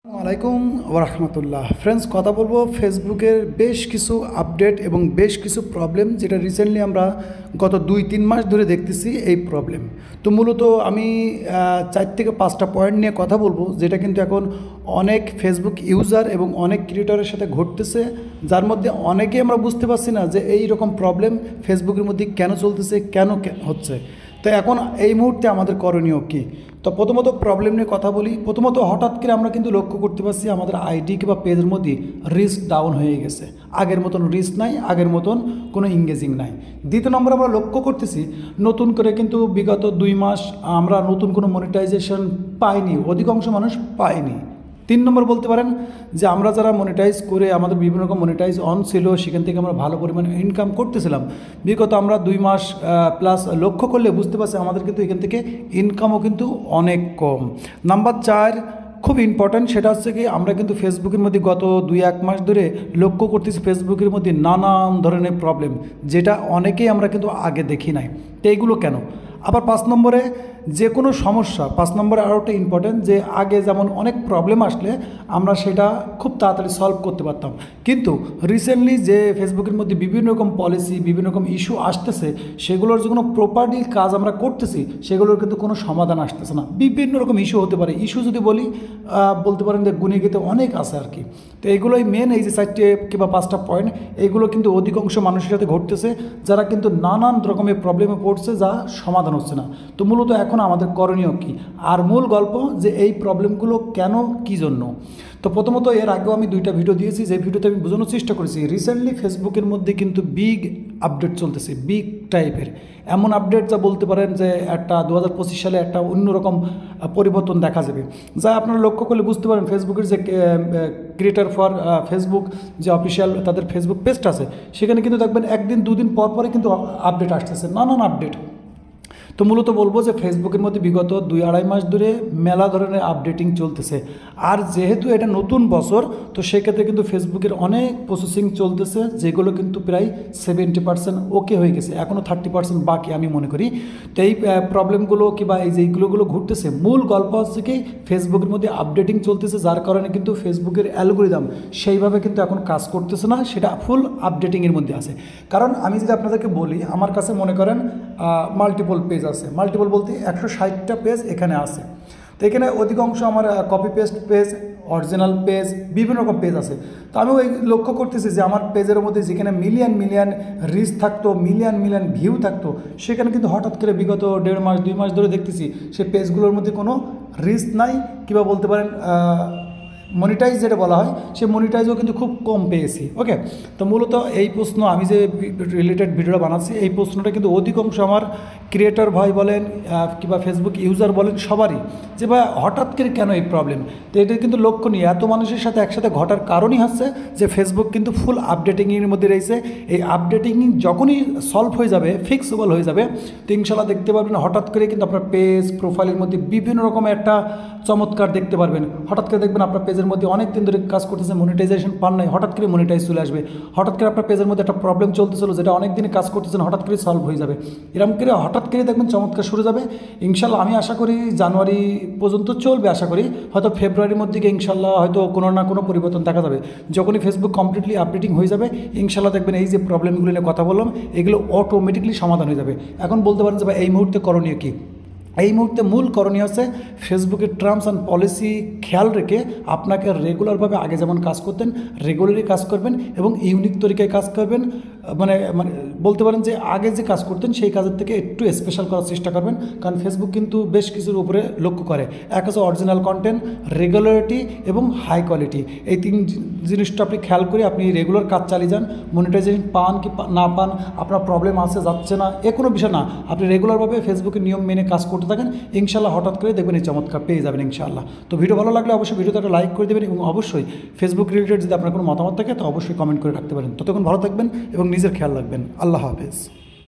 আলাইকুম ওরহমতুল্লাহ ফ্রেন্ডস, কথা বলবো ফেসবুকের বেশ কিছু আপডেট এবং বেশ কিছু প্রবলেম যেটা রিসেন্টলি আমরা গত 2-3 মাস ধরে দেখতেছি এই প্রবলেম। তো মূলত আমি 4 থেকে 5টা পয়েন্ট নিয়ে কথা বলবো, যেটা কিন্তু এখন অনেক ফেসবুক ইউজার এবং অনেক ক্রিয়েটরের সাথে ঘটতেছে, যার মধ্যে অনেকেই আমরা বুঝতে পারছি না যে এই রকম প্রবলেম ফেসবুকের মধ্যে কেন চলতেছে, কেন হচ্ছে। তো এখন এই মুহূর্তে আমাদের করণীয় কী? তো প্রথমত প্রবলেম নিয়ে কথা বলি। প্রথমত হঠাৎ করে আমরা কিন্তু লক্ষ্য করতে পারছি আমাদের আইডি কিংবা পেজের মধ্যে রিস্ক ডাউন হয়ে গেছে, আগের মতন রিস্ক নাই, আগের মতন কোনো ইংগেজিং নাই। দ্বিতীয় নম্বর আমরা লক্ষ্য করতেছি নতুন করে কিন্তু বিগত 2 মাস আমরা নতুন কোনো মনিটাইজেশন পাইনি, অধিকাংশ মানুষ পায়নি। 3 নম্বর বলতে পারেন যে আমরা যারা মনিটাইজ করে আমাদের বিভিন্ন রকম মনিটাইজ অন ছিল, সেখান থেকে আমরা ভালো পরিমাণে ইনকাম করতেছিলাম। বিগত আমরা 2 মাস প্লাস লক্ষ্য করলে বুঝতে পারছি আমাদের কিন্তু এখান থেকে ইনকামও কিন্তু অনেক কম। নাম্বার 4 খুব ইম্পর্ট্যান্ট, সেটা হচ্ছে কি আমরা কিন্তু ফেসবুকের মধ্যে গত 2-1 মাস ধরে লক্ষ্য করতেছি ফেসবুকের মধ্যে নানান ধরনের প্রবলেম, যেটা অনেকেই আমরা কিন্তু আগে দেখি নাই। তো এইগুলো কেন? আবার 5 নম্বরে যে কোনো সমস্যা, 5 নম্বরে আরও একটা ইম্পর্টেন্ট, যে আগে যেমন অনেক প্রবলেম আসলে আমরা সেটা খুব তাড়াতাড়ি সলভ করতে পারতাম, কিন্তু রিসেন্টলি যে ফেসবুকের মধ্যে বিভিন্ন রকম পলিসি, বিভিন্ন রকম ইস্যু আসতেছে, সেগুলোর যে কোনো প্রপারলি কাজ আমরা করতেছি, সেগুলোর কিন্তু কোনো সমাধান আসতেছে না। বিভিন্ন রকম ইস্যু হতে পারে, ইস্যু যদি বলি বলতে পারেন যে গুণে গেতে অনেক আছে আর কি। তো এইগুলোই মেন, এই যে 4টে কিংবা 5টা পয়েন্ট, এইগুলো কিন্তু অধিকাংশ মানুষের সাথে ঘটতেছে, যারা কিন্তু নানান রকমের প্রবলেমে পড়ছে, যা সমাধান হচ্ছে না। তো মূলত এখন আমাদের করণীয় কী, আর মূল গল্প যে এই প্রবলেমগুলো কেন, কী জন্য। তো প্রথমত এর আগেও আমি 2টা ভিডিও দিয়েছি, যে ভিডিওতে আমি বোঝানোর চেষ্টা করেছি রিসেন্টলি ফেসবুকের মধ্যে কিন্তু বিগ আপডেট চলতেছে, বিগ টাইপের এমন আপডেট যা বলতে পারেন যে একটা 2025 সালে একটা অন্যরকম পরিবর্তন দেখা যাবে, যা আপনারা লক্ষ্য করলে বুঝতে পারেন ফেসবুকের যে ক্রিয়েটার ফর ফেসবুক যে অফিসিয়াল তাদের ফেসবুক পেজটা আছে, সেখানে কিন্তু দেখবেন 1-2 দিন পর পরে কিন্তু আপডেট আসতেছে, নানান আপডেট। তো মূলত বলবো যে ফেসবুকের মধ্যে বিগত 2-2.5 মাস ধরে মেলা ধরনের আপডেটিং চলতেছে, আর যেহেতু এটা নতুন বছর, তো সেক্ষেত্রে কিন্তু ফেসবুকের অনেক প্রসেসিং চলতেছে, যেগুলো কিন্তু প্রায় 70% ওকে হয়ে গেছে, এখনও 30% বাকি আমি মনে করি। তো এই প্রবলেমগুলো কিংবা এই যে এইগুলোগুলো ঘটতেছে, মূল গল্প হচ্ছে কি ফেসবুকের মধ্যে আপডেটিং চলতেছে, যার কারণে কিন্তু ফেসবুকের অ্যালগোরিদম সেইভাবে কিন্তু এখন কাজ করতেছে না, সেটা ফুল আপডেটিংয়ের মধ্যে আছে। কারণ আমি যদি আপনাদেরকে বলি, আমার কাছে মনে করেন মাল্টিপল পেজ আছে, মাল্টিপল বলতে 160টা পেজ এখানে আছে। তো এখানে অধিকাংশ আমার copy paste page, original page, বিভিন্ন রকম পেজ আছে। তো আমি ওই লক্ষ্য করতেছি যে আমার পেজের মধ্যে যেখানে মিলিয়ন মিলিয়ন রিচ থাকতো, মিলিয়ন মিলিয়ন ভিউ থাকতো, সেখানে কিন্তু হঠাৎ করে বিগত 1.5 মাস 2 মাস ধরে দেখতেছি সেই পেজগুলোর মধ্যে কোনো রিচ নাই, কিংবা বলতে পারেন মনিটাইজ যেটা বলা হয়, সে মনিটাইজও কিন্তু খুব কম পেয়েছি। ওকে, তো মূলত এই প্রশ্ন আমি যে রিলেটেড ভিডিওটা বানাচ্ছি, এই প্রশ্নটা কিন্তু অধিকাংশ আমার ক্রিয়েটর ভাই বলেন কিংবা ফেসবুক ইউজার বলেন সবারই, যে ভাই হঠাৎ করে কেন এই প্রবলেম। তো এটা কিন্তু লক্ষণীয়, এত মানুষের সাথে একসাথে ঘটার কারণই হচ্ছে যে ফেসবুক কিন্তু ফুল আপডেটিংয়ের মধ্যে রয়েছে। এই আপডেটিং যখনই সলভ হয়ে যাবে, ফিক্সেবল হয়ে যাবে, তো ইনশাল্লাহ দেখতে পারবেন হঠাৎ করে কিন্তু আপনার পেজ প্রোফাইলের মধ্যে বিভিন্ন রকমের একটা চমৎকার দেখতে পারবেন। হঠাৎ করে দেখবেন আপনার পেজের মধ্যে অনেক দিন ধরে কাজ করতেছে, মনিটাইজেশন পান নাই, হঠাৎ করে মনিটাইজ চলে আসবে। হঠাৎ করে আপনার পেজের মধ্যে একটা প্রবলেম চলতেছিল, যেটা অনেক দিনে কাজ করতেছেন, হঠাৎ করে সলভ হয়ে যাবে। এরকম করে হঠাৎ করে দেখবেন চমৎকার শুরু যাবে। ইনশাল্লাহ আমি আশা করি জানুয়ারি পর্যন্ত চলবে, আশা করি হয়তো ফেব্রুয়ারির মধ্যে গিয়ে ইনশাল্লাহ হয়তো কোনো না কোনো পরিবর্তন দেখা যাবে। যখনই ফেসবুক কমপ্লিটলি আপডেটিং হয়ে যাবে, ইনশাল্লাহ দেখবেন এই যে প্রবলেমগুলো নিয়ে কথা বললাম, এগুলো অটোমেটিকলি সমাধান হয়ে যাবে। এখন বলতে পারেন যে ভাই এই মুহূর্তে করণীয় কী? এই মুহূর্তে মূল করণীয় হচ্ছে ফেসবুকের টার্মস অ্যান্ড পলিসি খেয়াল রেখে আপনাকে রেগুলারভাবে আগে যেমন কাজ করতেন রেগুলারই কাজ করবেন এবং ইউনিক তরিকায় কাজ করবেন। মানে মানে বলতে পারেন যে আগে যে কাজ করতেন সেই কাজের থেকে একটু স্পেশাল করার চেষ্টা করবেন, কারণ ফেসবুক কিন্তু বেশ কিছুর উপরে লক্ষ্য করে। এক হচ্ছে অরিজিনাল কন্টেন্ট, রেগুলারিটি এবং হাই কোয়ালিটি। এই 3 জিনিসটা আপনি খেয়াল করে আপনি রেগুলার কাজ চালিয়ে যান। মনিটাইজেশন পান কি না পান, আপনার প্রবলেম আছে যাচ্ছে না, এ কোনো বিষয় না, আপনি রেগুলারভাবে ফেসবুকের নিয়ম মেনে কাজ করতে থাকেন, ইনশাল্লাহ হঠাৎ করে দেখবেন এই চমৎকার পেয়ে যাবেন ইনশাল্লাহ। তো ভিডিও ভালো লাগলে অবশ্যই ভিডিওতে একটা লাইক করে দেবেন, এবং অবশ্যই ফেসবুক রিলেটেড যদি আপনার কোনো মতামত থাকে তো অবশ্যই কমেন্ট করে রাখতে পারেন। ততক্ষণ ভালো থাকবেন এবং নিজের খেয়াল রাখবেন। আল্লাহ হাফেজ।